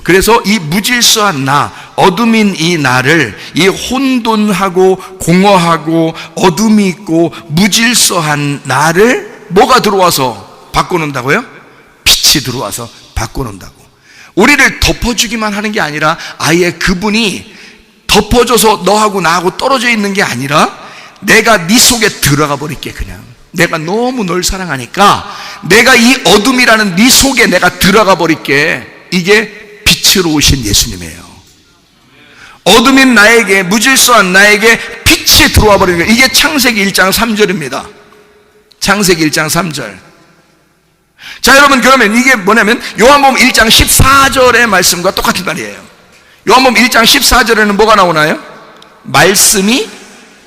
그래서 이 무질서한 나, 어둠인 이 나를, 이 혼돈하고 공허하고 어둠이 있고 무질서한 나를 뭐가 들어와서 바꿔놓는다고요? 빛이 들어와서 바꿔놓는다고. 우리를 덮어주기만 하는 게 아니라 아예 그분이 덮어줘서 너하고 나하고 떨어져 있는 게 아니라 내가 네 속에 들어가 버릴게. 그냥 내가 너무 널 사랑하니까 내가 이 어둠이라는 네 속에 내가 들어가 버릴게. 이게 빛으로 오신 예수님이에요. 어둠인 나에게, 무질서한 나에게 빛이 들어와 버리는 거예요. 이게 창세기 1장 3절입니다 창세기 1장 3절. 자, 여러분, 그러면 이게 뭐냐면 요한복음 1장 14절의 말씀과 똑같은 말이에요. 요한복음 1장 14절에는 뭐가 나오나요? 말씀이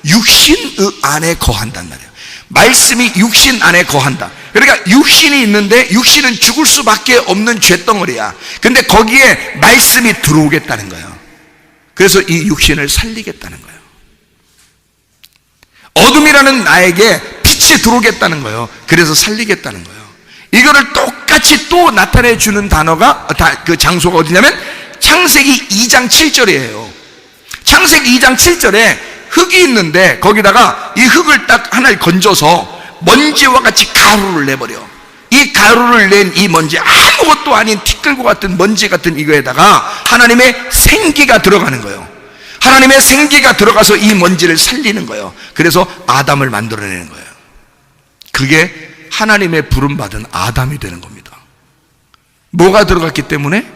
육신 안에 거한단 말이에요. 말씀이 육신 안에 거한다. 그러니까 육신이 있는데 육신은 죽을 수밖에 없는 죄덩어리야. 근데 거기에 말씀이 들어오겠다는 거예요. 그래서 이 육신을 살리겠다는 거예요. 어둠이라는 나에게 빛이 들어오겠다는 거예요. 그래서 살리겠다는 거예요. 이거를 똑같이 또 나타내 주는 단어가, 그 장소가 어디냐면 창세기 2장 7절이에요 창세기 2장 7절에 흙이 있는데 거기다가 이 흙을 딱 하나를 건져서 먼지와 같이 가루를 내버려. 이 가루를 낸 이 먼지, 아무것도 아닌 티끌과 같은 먼지 같은 이거에다가 하나님의 생기가 들어가는 거예요. 하나님의 생기가 들어가서 이 먼지를 살리는 거예요. 그래서 아담을 만들어내는 거예요. 그게 하나님의 부름받은 아담이 되는 겁니다. 뭐가 들어갔기 때문에?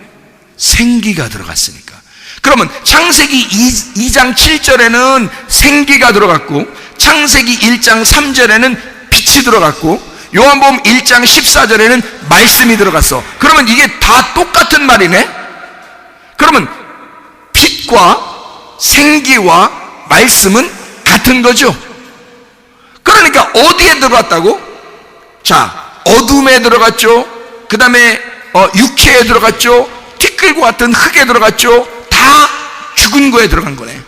생기가 들어갔으니까. 그러면 창세기 2장 7절에는 생기가 들어갔고 창세기 1장 3절에는 빛이 들어갔고 요한복음 1장 14절에는 말씀이 들어갔어. 그러면 이게 다 똑같은 말이네? 그러면 빛과 생기와 말씀은 같은 거죠. 그러니까 어디에 들어갔다고? 자, 어둠에 들어갔죠. 그 다음에 육체에 들어갔죠. 티끌과 같은 흙에 들어갔죠. 다 죽은 거에 들어간 거네.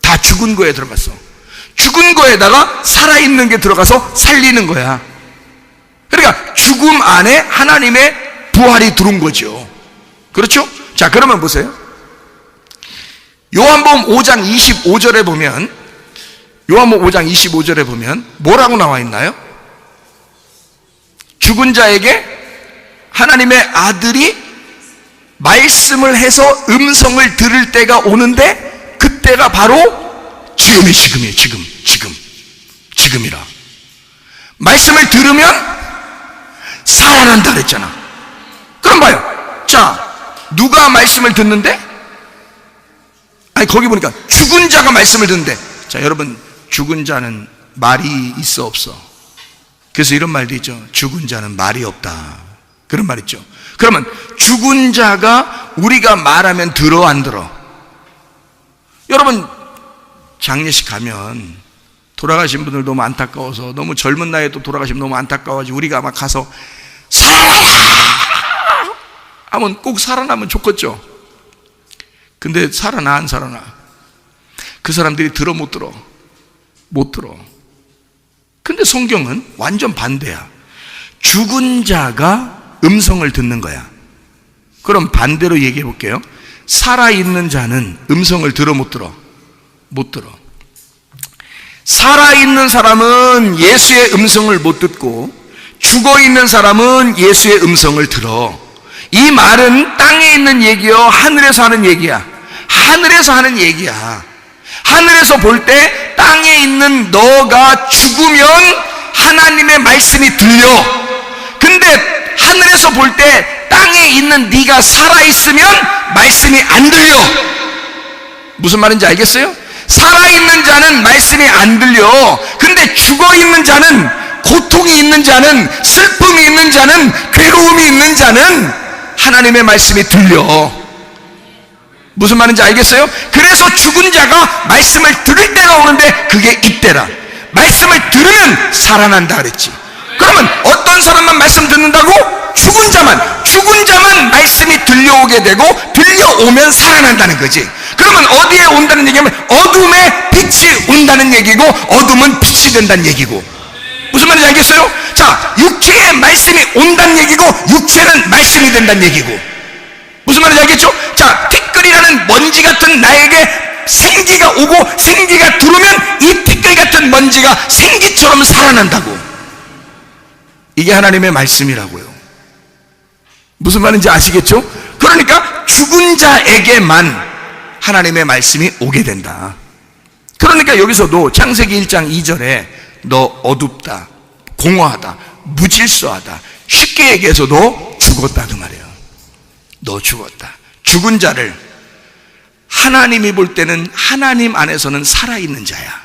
다 죽은 거에 들어갔어. 죽은 거에다가 살아있는 게 들어가서 살리는 거야. 그러니까 죽음 안에 하나님의 부활이 들어온 거죠. 그렇죠? 자, 그러면 보세요. 요한복음 5장 25절에 보면, 요한복음 5장 25절에 보면 뭐라고 나와 있나요? 죽은 자에게 하나님의 아들이 말씀을 해서 음성을 들을 때가 오는데 그때가 바로 지금이에요. 지금이라. 말씀을 들으면 살아난다 그랬잖아. 그럼 봐요. 자, 누가 말씀을 듣는데? 아니, 거기 보니까 죽은 자가 말씀을 듣는데. 자, 여러분, 죽은 자는 말이 있어 없어? 그래서 이런 말도 있죠. 죽은 자는 말이 없다. 그런 말 있죠. 그러면 죽은 자가 우리가 말하면 들어 안 들어? 여러분, 장례식 가면 돌아가신 분들 너무 안타까워서, 너무 젊은 나이에 또 돌아가시면 너무 안타까워가지고 우리가 아마 가서 살아나 하면 꼭 살아나면 좋겠죠. 근데 살아나 안 살아나? 그 사람들이 들어 못 들어? 못 들어. 근데 성경은 완전 반대야. 죽은 자가 음성을 듣는 거야. 그럼 반대로 얘기해 볼게요. 살아있는 자는 음성을 들어 못 들어? 못 들어. 살아있는 사람은 예수의 음성을 못 듣고 죽어있는 사람은 예수의 음성을 들어. 이 말은 땅에 있는 얘기요, 하늘에서 하는 얘기야. 하늘에서 하는 얘기야. 하늘에서 볼 때 땅에 있는 너가 죽으면 하나님의 말씀이 들려. 근데 하늘에서 볼 때 땅에 있는 네가 살아있으면 말씀이 안 들려. 무슨 말인지 알겠어요? 살아있는 자는 말씀이 안 들려. 근데 죽어있는 자는, 고통이 있는 자는, 슬픔이 있는 자는, 괴로움이 있는 자는 하나님의 말씀이 들려. 무슨 말인지 알겠어요? 그래서 죽은 자가 말씀을 들을 때가 오는데 그게 이때라. 말씀을 들으면 살아난다 그랬지. 그러면 어떤 사람만 말씀 듣는다고? 죽은 자만 말씀이 들려오게 되고 들려오면 살아난다는 거지. 그러면 어디에 온다는 얘기냐면 어둠에 빛이 온다는 얘기고 어둠은 빛이 된다는 얘기고. 무슨 말인지 알겠어요? 자, 육체에 말씀이 온다는 얘기고 육체는 말씀이 된다는 얘기고. 무슨 말인지 알겠죠? 오고 생기가 들어오면 이 티끌 같은 먼지가 생기처럼 살아난다고. 이게 하나님의 말씀이라고요. 무슨 말인지 아시겠죠? 그러니까 죽은 자에게만 하나님의 말씀이 오게 된다. 그러니까 여기서도 창세기 1장 2절에 너 어둡다, 공허하다, 무질서하다, 쉽게 얘기해서 너 죽었다 그 말이에요. 너 죽었다. 죽은 자를 하나님이 볼 때는 하나님 안에서는 살아있는 자야.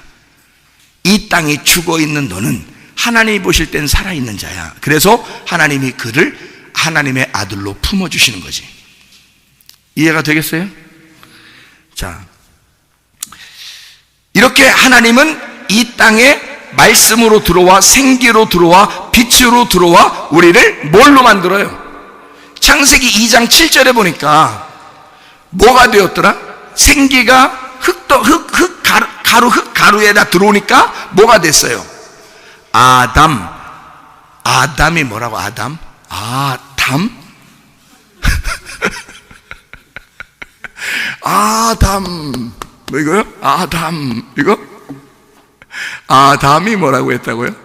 이 땅이 죽어있는 너는 하나님이 보실 땐 살아있는 자야. 그래서 하나님이 그를 하나님의 아들로 품어주시는 거지. 이해가 되겠어요? 자, 이렇게 하나님은 이 땅에 말씀으로 들어와 생기로 들어와 빛으로 들어와 우리를 뭘로 만들어요? 창세기 2장 7절에 보니까 뭐가 되었더라? 생기가 가루에다 들어오니까 뭐가 됐어요? 아담이 뭐라고? 아담? 뭐 이거요? 이거? 아담이 뭐라고 했다고요?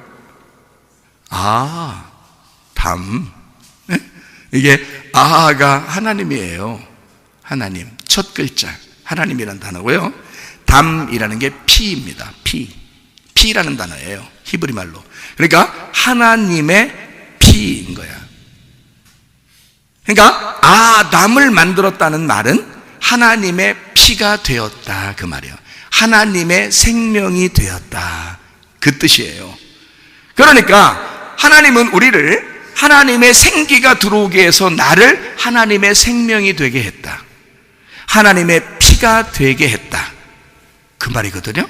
네? 이게 아가 하나님이에요. 하나님. 첫 글자. 하나님이라는 단어고요. 담이라는 게 피입니다. 피라는 단어예요. 히브리 말로. 그러니까 하나님의 피인 거야. 그러니까 아담을 만들었다는 말은 하나님의 피가 되었다 그 말이에요. 하나님의 생명이 되었다 그 뜻이에요. 그러니까 하나님은 우리를 하나님의 생기가 들어오게 해서 나를 하나님의 생명이 되게 했다. 하나님의 피가 되게 했다 그 말이거든요.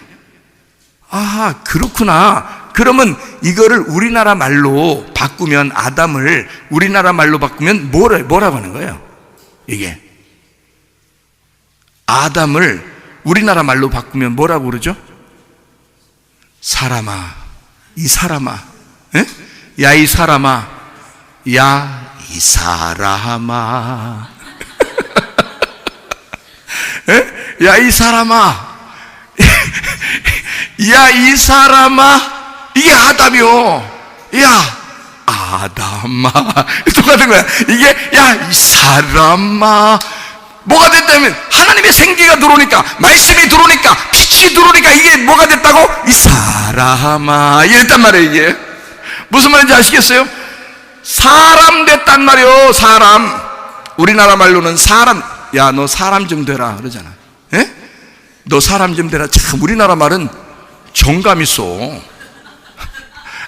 그렇구나. 그러면 이거를 우리나라 말로 바꾸면, 아담을 우리나라 말로 바꾸면 뭐라고 하는 거예요? 이게 아담을 우리나라 말로 바꾸면 뭐라고 그러죠? 사람아, 이 사람아, 에? 야 이 사람아, 야 이 사람아, 에? 야 이 사람아, 야 이 사람아. 이게 아담이요. 야 아담아. 똑같은 거야. 이게 야 이 사람아. 뭐가 됐다면 하나님의 생기가 들어오니까, 말씀이 들어오니까, 빛이 들어오니까 이게 뭐가 됐다고? 이 사람아 이랬단 말이에요. 이게 무슨 말인지 아시겠어요? 사람 됐단 말이에요. 사람. 우리나라 말로는 사람. 야 너 사람 좀 되라 그러잖아. 에? 너 사람 좀 되라. 참 우리나라 말은 정감 있어.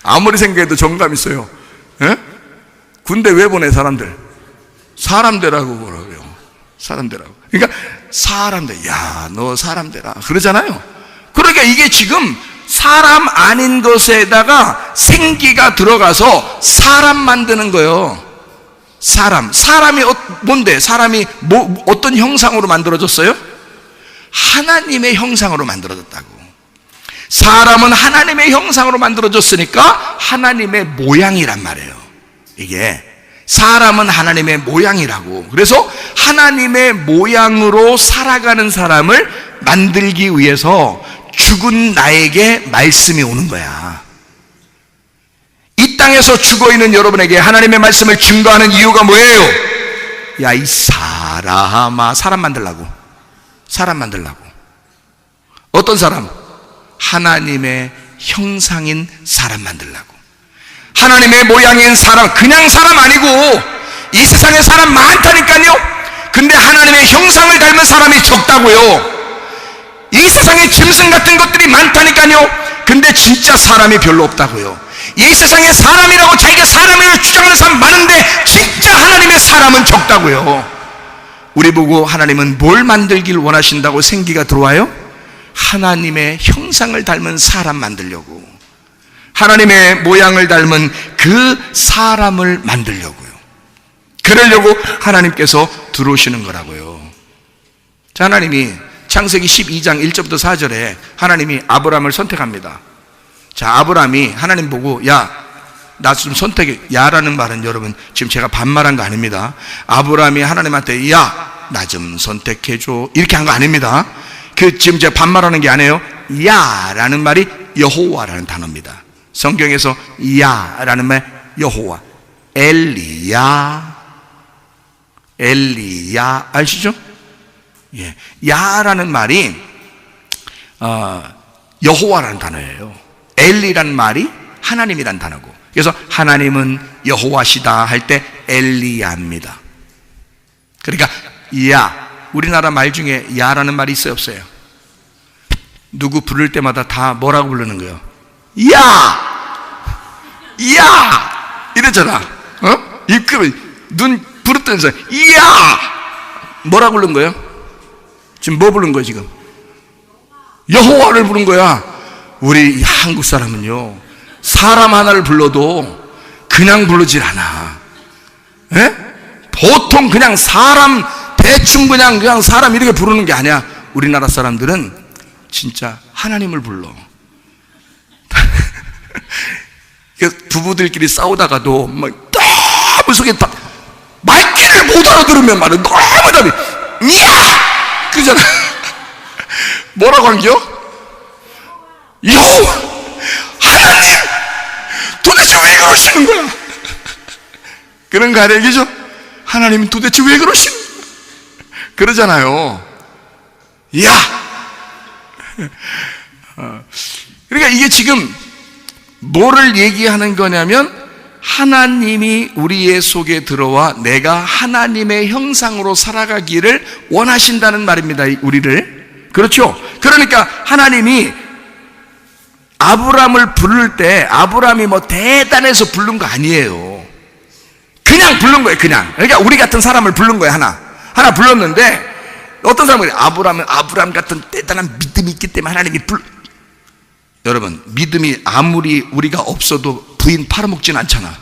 아무리 생각해도 정감 있어요. 에? 군대 왜 보내 사람들? 사람 되라고 그러고요. 사람 되라고. 그러니까 사람 돼. 야 너 사람 되라 그러잖아요. 그러니까 이게 지금 사람 아닌 것에다가 생기가 들어가서 사람 만드는 거예요. 사람이 뭔데? 사람이 어떤 형상으로 만들어졌어요? 하나님의 형상으로 만들어졌다고. 사람은 하나님의 형상으로 만들어졌으니까 하나님의 모양이란 말이에요. 이게 사람은 하나님의 모양이라고. 그래서 하나님의 모양으로 살아가는 사람을 만들기 위해서 죽은 나에게 말씀이 오는 거야. 이 땅에서 죽어있는 여러분에게 하나님의 말씀을 증거하는 이유가 뭐예요? 야 이 사람아. 사람 만들라고. 어떤 사람? 하나님의 형상인 사람 만들라고. 하나님의 모양인 사람. 그냥 사람 아니고 이 세상에 사람 많다니까요. 근데 하나님의 형상을 닮은 사람이 적다고요. 이 세상에 짐승 같은 것들이 많다니까요. 근데 진짜 사람이 별로 없다고요. 이 세상에 사람이라고 자기가 사람이라고 주장하는 사람 많은데 진짜 하나님의 사람은 적다고요. 우리 보고 하나님은 뭘 만들길 원하신다고 생기가 들어와요? 하나님의 형상을 닮은 사람 만들려고, 하나님의 모양을 닮은 그 사람을 만들려고요. 그러려고 하나님께서 들어오시는 거라고요. 자, 하나님이 창세기 12장 1절부터 4절에 하나님이 아브라함을 선택합니다. 자, 아브라함이 하나님 보고 야 나 좀 선택해. 야라는 말은 여러분 지금 제가 반말한 거 아닙니다. 아브라함이 하나님한테 야 나 좀 선택해줘 이렇게 한 거 아닙니다. 그 지금 제가 반말하는 게 아니에요. 야라는 말이 여호와라는 단어입니다. 성경에서 야라는 말 여호와, 엘리야 아시죠? 예, 야라는 말이 여호와라는 단어예요. 엘리라는 말이 하나님이란 단어고, 그래서 하나님은 여호와시다 할 때 엘리야입니다. 그러니까 야, 우리나라 말 중에 야라는 말이 있어요, 없어요? 누구 부를 때마다 다 뭐라고 부르는 거예요? 야 이러잖아. 눈 부르면서 야 뭐라고 부른 거예요? 지금 뭐 부른 거예요? 지금 여호와를 부른 거야. 우리 한국 사람은요, 사람 하나를 불러도 그냥 부르질 않아. 에? 보통 그냥 사람 대충 그냥 사람 이렇게 부르는 게 아니야. 우리나라 사람들은 진짜 하나님을 불러. 부부들끼리 싸우다가도 막 너무 속에 말귀를 못 알아들으면 말은 너무 답이 야 그러잖아. 뭐라고 한겨? 여호와 하나님 도대체 왜 그러시는 거야? 그런 거 아니야, 얘기죠? 하나님은 도대체 왜 그러시는 거야? 그러잖아요. 야 그러니까 이게 지금 뭐를 얘기하는 거냐면, 하나님이 우리의 속에 들어와 내가 하나님의 형상으로 살아가기를 원하신다는 말입니다, 우리를. 그렇죠? 그러니까 하나님이 아브람을 부를 때 아브람이 뭐 대단해서 부른 거 아니에요. 그냥 부른 거예요, 그냥. 그러니까 우리 같은 사람을 부른 거예요. 하나 불렀는데, 어떤 사람은 아브람은 아브람 같은 대단한 믿음이 있기 때문에 하나님이 여러분, 믿음이 아무리 우리가 없어도 부인 팔아먹지는 않잖아.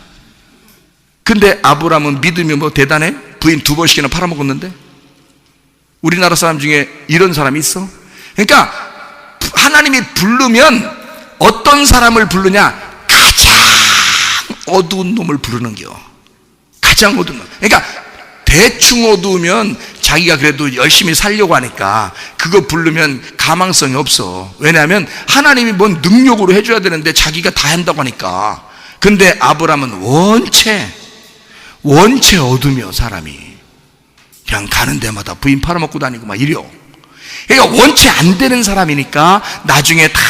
근데 아브람은 믿음이 뭐 대단해? 부인 2번씩이나 팔아먹었는데? 우리나라 사람 중에 이런 사람이 있어? 그러니까 하나님이 부르면 어떤 사람을 부르냐? 가장 어두운 놈을 부르는겨. 가장 어두운 놈. 그러니까 대충 어두우면 자기가 그래도 열심히 살려고 하니까 그거 부르면 가망성이 없어. 왜냐하면 하나님이 뭔 능력으로 해줘야 되는데 자기가 다 한다고 하니까. 근데 아브람은 원체 어두며 사람이 그냥 가는 데마다 부인 팔아먹고 다니고 막 이려. 그러니까 원체 안 되는 사람이니까 나중에 다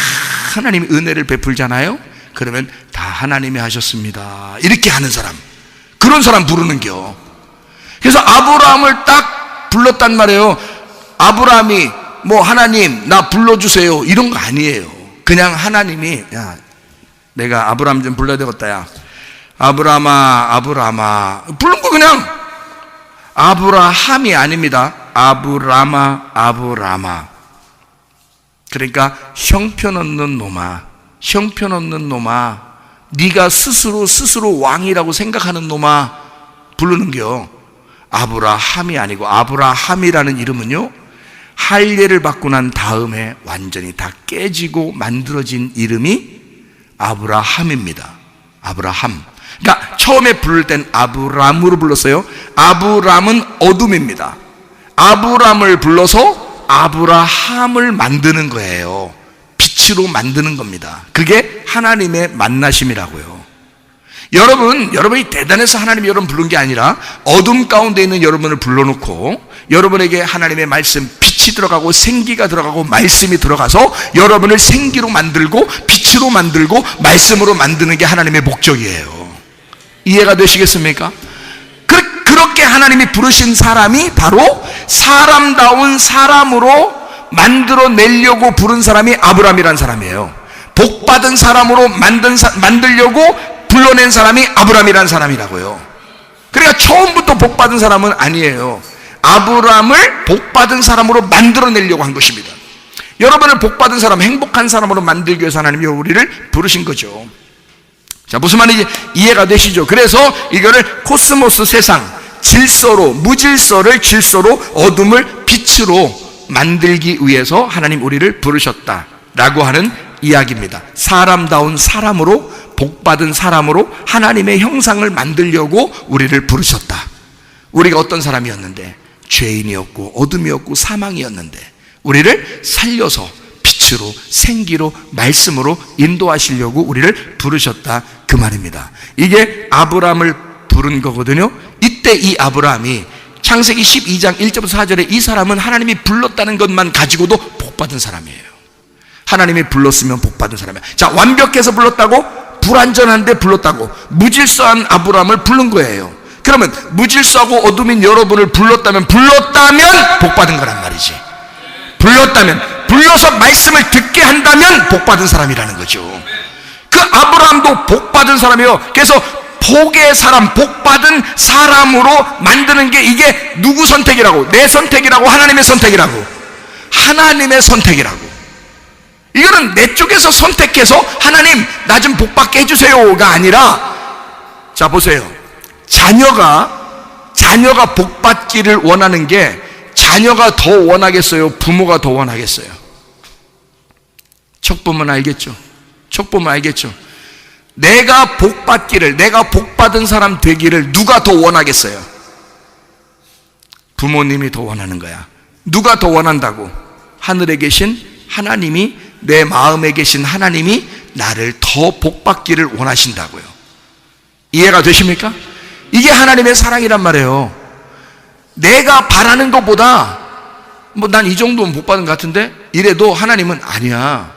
하나님이 은혜를 베풀잖아요. 그러면 다 하나님이 하셨습니다 이렇게 하는 사람, 그런 사람 부르는겨. 그래서 아브라함을 딱 불렀단 말이에요. 아브라함이 뭐 하나님 나 불러주세요 이런 거 아니에요. 그냥 하나님이 야 내가 아브라함 좀 불러야 되겠다. 야 아브라함아 부른 거 그냥. 아브라함이 아닙니다. 아브라마. 그러니까 형편없는 놈아 네가 스스로 왕이라고 생각하는 놈아 부르는겨. 아브라함이 아니고, 아브라함이라는 이름은요, 할례를 받고 난 다음에 완전히 다 깨지고 만들어진 이름이 아브라함입니다. 아브라함. 그러니까 처음에 부를 땐 아브람으로 불렀어요. 아브람은 어둠입니다. 아브람을 불러서 아브라함을 만드는 거예요. 빛으로 만드는 겁니다. 그게 하나님의 만나심이라고요. 여러분이 대단해서 하나님이 여러분 부른 게 아니라 어둠 가운데 있는 여러분을 불러놓고 여러분에게 하나님의 말씀, 빛이 들어가고 생기가 들어가고 말씀이 들어가서 여러분을 생기로 만들고 빛으로 만들고 말씀으로 만드는 게 하나님의 목적이에요. 이해가 되시겠습니까? 그렇게 하나님이 부르신 사람이 바로 사람다운 사람으로 만들어내려고 부른 사람이 아브람이라는 사람이에요. 복받은 사람으로 만들려고 불러낸 사람이 아브람이라는 사람이라고요. 그러니까 처음부터 복받은 사람은 아니에요. 아브람을 복받은 사람으로 만들어내려고 한 것입니다. 여러분을 복받은 사람, 행복한 사람으로 만들기 위해서 하나님이 우리를 부르신 거죠. 자, 무슨 말인지 이해가 되시죠? 그래서 이거를 코스모스 세상, 질서로, 무질서를 질서로, 어둠을 빛으로 만들기 위해서 하나님 우리를 부르셨다라고 하는 이야기입니다. 사람다운 사람으로, 복받은 사람으로 하나님의 형상을 만들려고 우리를 부르셨다. 우리가 어떤 사람이었는데? 죄인이었고 어둠이었고 사망이었는데 우리를 살려서 빛으로, 생기로, 말씀으로 인도하시려고 우리를 부르셨다, 그 말입니다. 이게 아브라함을 부른 거거든요. 이때 이 아브라함이 창세기 12장 1절부터 4절에 이 사람은 하나님이 불렀다는 것만 가지고도 복받은 사람이에요. 하나님이 불렀으면 복받은 사람이에요. 자, 완벽해서 불렀다고? 불완전한데 불렀다고? 무질서한 아브라함을 부른 거예요. 그러면 무질서하고 어둠인 여러분을 불렀다면 복받은 거란 말이지. 불러서 말씀을 듣게 한다면 복받은 사람이라는 거죠. 그 아브라함도 복받은 사람이에요. 그래서 복의 사람, 복받은 사람으로 만드는 게 이게 누구 선택이라고? 내 선택이라고? 하나님의 선택이라고? 하나님의 선택이라고. 이거는 내 쪽에서 선택해서 하나님 나 좀 복받게 해주세요가 아니라, 자 보세요. 자녀가 복받기를 원하는 게 자녀가 더 원하겠어요? 부모가 더 원하겠어요? 척보면 알겠죠? 내가 복받기를, 내가 복받은 사람 되기를 누가 더 원하겠어요? 부모님이 더 원하는 거야. 누가 더 원한다고? 하늘에 계신 하나님이, 내 마음에 계신 하나님이 나를 더 복받기를 원하신다고요. 이해가 되십니까? 이게 하나님의 사랑이란 말이에요. 내가 바라는 것보다 난 이 정도면 복받은 것 같은데 이래도 하나님은 아니야.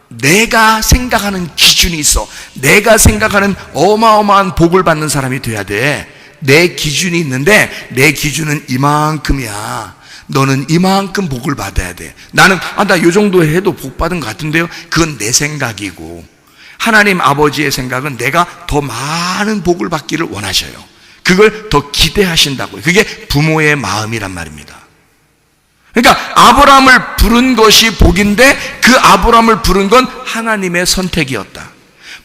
내가 생각하는 기준이 있어. 내가 생각하는 어마어마한 복을 받는 사람이 돼야 돼. 내 기준이 있는데 내 기준은 이만큼이야. 너는 이만큼 복을 받아야 돼. 나는 나 이 정도 해도 복 받은 것 같은데요. 그건 내 생각이고 하나님 아버지의 생각은 내가 더 많은 복을 받기를 원하셔요. 그걸 더 기대하신다고요. 그게 부모의 마음이란 말입니다. 그러니까 아브라함을 부른 것이 복인데 그 아브라함을 부른 건 하나님의 선택이었다.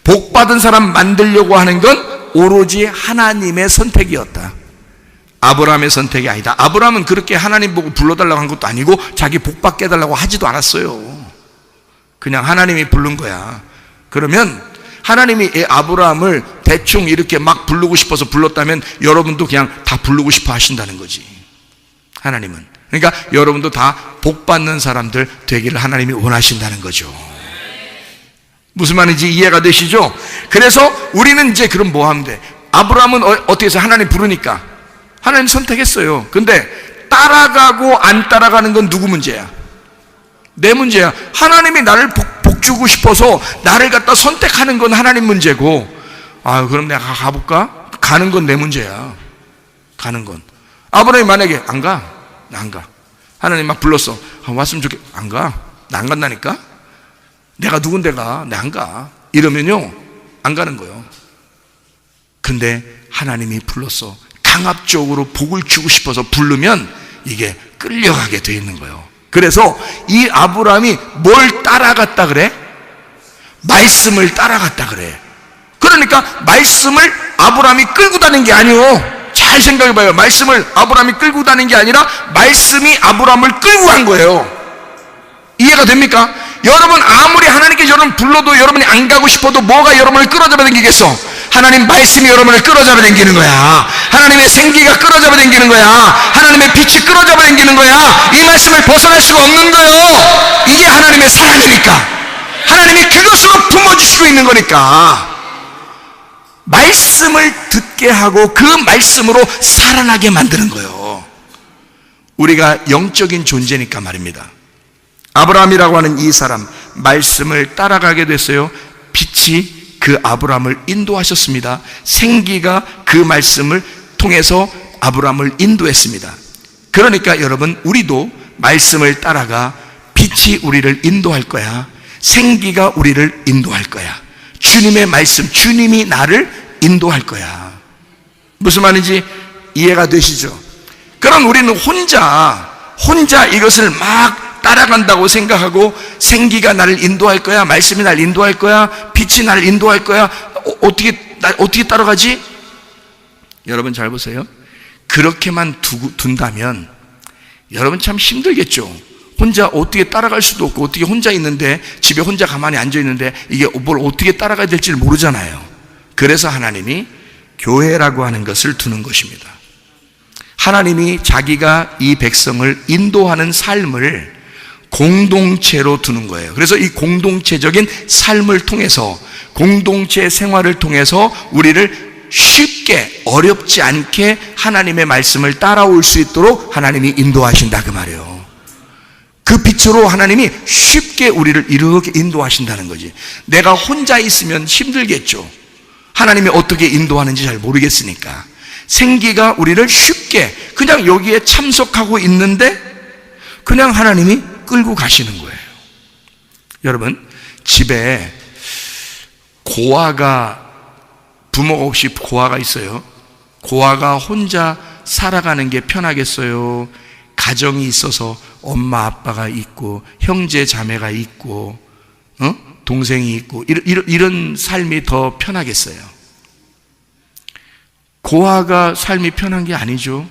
복 받은 사람 만들려고 하는 건 오로지 하나님의 선택이었다. 아브라함의 선택이 아니다. 아브라함은 그렇게 하나님 보고 불러달라고 한 것도 아니고 자기 복 받게 해달라고 하지도 않았어요. 그냥 하나님이 부른 거야. 그러면 하나님이 아브라함을 대충 이렇게 막 부르고 싶어서 불렀다면 여러분도 그냥 다 부르고 싶어 하신다는 거지. 하나님은. 그러니까 여러분도 다 복 받는 사람들 되기를 하나님이 원하신다는 거죠. 무슨 말인지 이해가 되시죠? 그래서 우리는 이제 그럼 뭐 하면 돼? 아브라함은 어떻게 해서 하나님 부르니까 하나님 선택했어요. 근데 따라가고 안 따라가는 건 누구 문제야? 내 문제야. 하나님이 나를 복 주고 싶어서 나를 갖다 선택하는 건 하나님 문제고, 그럼 내가 가볼까? 가는 건 내 문제야. 가는 건. 아브라함이 만약에 안 가. 하나님 막 불렀어. 왔으면 좋겠. 안 가. 나 안 간다니까? 내가 누군데 가? 내 안 가. 이러면요, 안 가는 거예요. 근데 하나님이 불렀어. 강압적으로 복을 주고 싶어서 부르면 이게 끌려가게 돼 있는 거예요. 그래서 이 아브라함이 뭘 따라갔다 그래? 말씀을 따라갔다 그래. 그러니까 말씀을 아브라함이 끌고 다닌 게 아니오. 잘 생각해봐요. 말씀을 아브라함이 끌고 다닌 게 아니라 말씀이 아브라함을 끌고 간 거예요. 이해가 됩니까? 여러분 아무리 하나님께 여러분 불러도 여러분이 안 가고 싶어도 뭐가 여러분을 끌어잡아 당기겠어? 하나님 말씀이 여러분을 끌어잡아 당기는 거야. 하나님의 생기가 끌어잡아 당기는 거야. 하나님의 빛이 끌어잡아 당기는 거야. 이 말씀을 벗어날 수가 없는 거예요. 이게 하나님의 사랑이니까. 하나님이 그것으로 품어주시고 있는 거니까. 말씀을 듣게 하고 그 말씀으로 살아나게 만드는 거예요. 우리가 영적인 존재니까 말입니다. 아브라함이라고 하는 이 사람 말씀을 따라가게 됐어요. 빛이 그 아브라함을 인도하셨습니다. 생기가 그 말씀을 통해서 아브라함을 인도했습니다. 그러니까 여러분 우리도 말씀을 따라가 빛이 우리를 인도할 거야. 생기가 우리를 인도할 거야. 주님의 말씀, 주님이 나를 인도할 거야. 무슨 말인지 이해가 되시죠? 그럼 우리는 혼자 이것을 막 따라간다고 생각하고 생기가 나를 인도할 거야, 말씀이 나를 인도할 거야, 빛이 나를 인도할 거야. 어떻게 따라가지? 여러분 잘 보세요. 그렇게만 둔다면 여러분 참 힘들겠죠. 혼자 어떻게 따라갈 수도 없고, 어떻게 혼자 있는데, 집에 혼자 가만히 앉아 있는데 이게 뭘 어떻게 따라가야 될지를 모르잖아요. 그래서 하나님이 교회라고 하는 것을 두는 것입니다. 하나님이 자기가 이 백성을 인도하는 삶을 공동체로 두는 거예요. 그래서 이 공동체적인 삶을 통해서, 공동체 생활을 통해서 우리를 쉽게, 어렵지 않게 하나님의 말씀을 따라올 수 있도록 하나님이 인도하신다 그 말이에요. 그 빛으로 하나님이 쉽게 우리를 이렇게 인도하신다는 거지. 내가 혼자 있으면 힘들겠죠. 하나님이 어떻게 인도하는지 잘 모르겠으니까. 생기가 우리를 쉽게 그냥 여기에 참석하고 있는데 그냥 하나님이 끌고 가시는 거예요. 여러분, 집에 부모가 없이 고아가 있어요. 고아가 혼자 살아가는 게 편하겠어요? 가정이 있어서 엄마 아빠가 있고 형제 자매가 있고 동생이 있고 이런 삶이 더 편하겠어요? 고아가 삶이 편한 게 아니죠.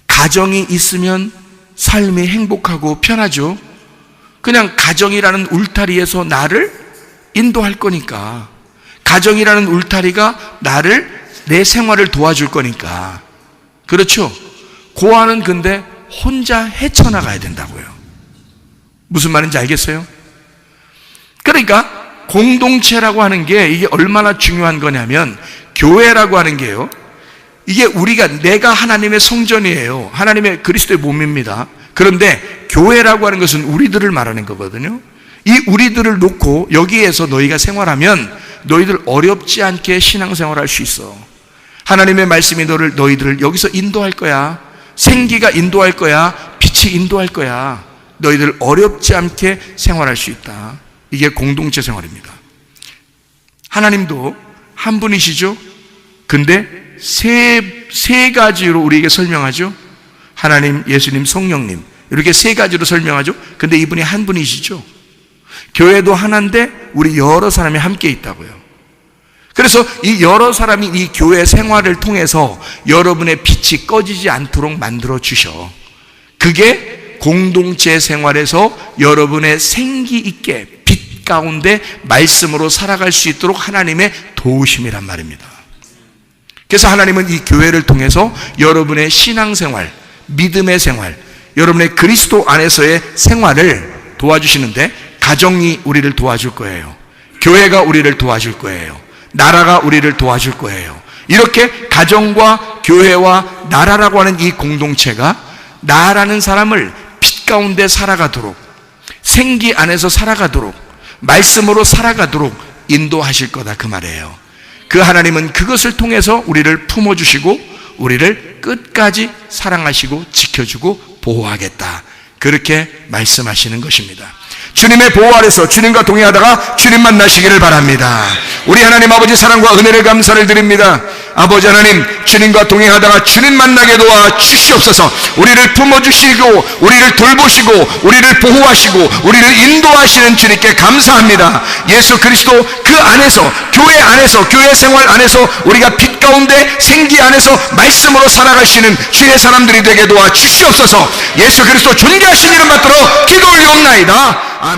가정이 있으면 삶이 행복하고 편하죠. 그냥 가정이라는 울타리에서 나를 인도할 거니까, 가정이라는 울타리가 내 생활을 도와줄 거니까. 그렇죠? 고아는 근데 혼자 헤쳐나가야 된다고요. 무슨 말인지 알겠어요? 그러니까 공동체라고 하는 게 이게 얼마나 중요한 거냐면, 교회라고 하는 게요, 이게 내가 하나님의 성전이에요. 하나님의 그리스도의 몸입니다. 그런데 교회라고 하는 것은 우리들을 말하는 거거든요. 이 우리들을 놓고 여기에서 너희가 생활하면 너희들 어렵지 않게 신앙생활할 수 있어. 하나님의 말씀이 너희들을 여기서 인도할 거야. 생기가 인도할 거야. 빛이 인도할 거야. 너희들 어렵지 않게 생활할 수 있다. 이게 공동체 생활입니다. 하나님도 한 분이시죠? 근데 세 가지로 우리에게 설명하죠. 하나님, 예수님, 성령님, 이렇게 세 가지로 설명하죠. 근데 이분이 한 분이시죠. 교회도 하나인데 우리 여러 사람이 함께 있다고요. 그래서 이 여러 사람이 이 교회 생활을 통해서 여러분의 빛이 꺼지지 않도록 만들어 주셔. 그게 공동체 생활에서 여러분의 생기 있게 빛 가운데 말씀으로 살아갈 수 있도록 하나님의 도우심이란 말입니다. 그래서 하나님은 이 교회를 통해서 여러분의 신앙생활, 믿음의 생활, 여러분의 그리스도 안에서의 생활을 도와주시는데, 가정이 우리를 도와줄 거예요. 교회가 우리를 도와줄 거예요. 나라가 우리를 도와줄 거예요. 이렇게 가정과 교회와 나라라고 하는 이 공동체가 나라는 사람을 빛 가운데 살아가도록, 생기 안에서 살아가도록, 말씀으로 살아가도록 인도하실 거다 그 말이에요. 그 하나님은 그것을 통해서 우리를 품어주시고 우리를 끝까지 사랑하시고 지켜주고 보호하겠다, 그렇게 말씀하시는 것입니다. 주님의 보호 아래서 주님과 동행하다가 주님 만나시기를 바랍니다. 우리 하나님 아버지 사랑과 은혜를 감사를 드립니다. 아버지 하나님, 주님과 동행하다가 주님 만나게 도와 주시옵소서. 우리를 품어주시고 우리를 돌보시고 우리를 보호하시고 우리를 인도하시는 주님께 감사합니다. 예수 그리스도 그 안에서, 교회 안에서, 교회 생활 안에서 우리가 빛 가운데 생기 안에서 말씀으로 살아갈 수 있는 주의 사람들이 되게 도와 주시옵소서. 예수 그리스도 존귀하신 이름 받들어 기도 올리옵나이다. 아멘.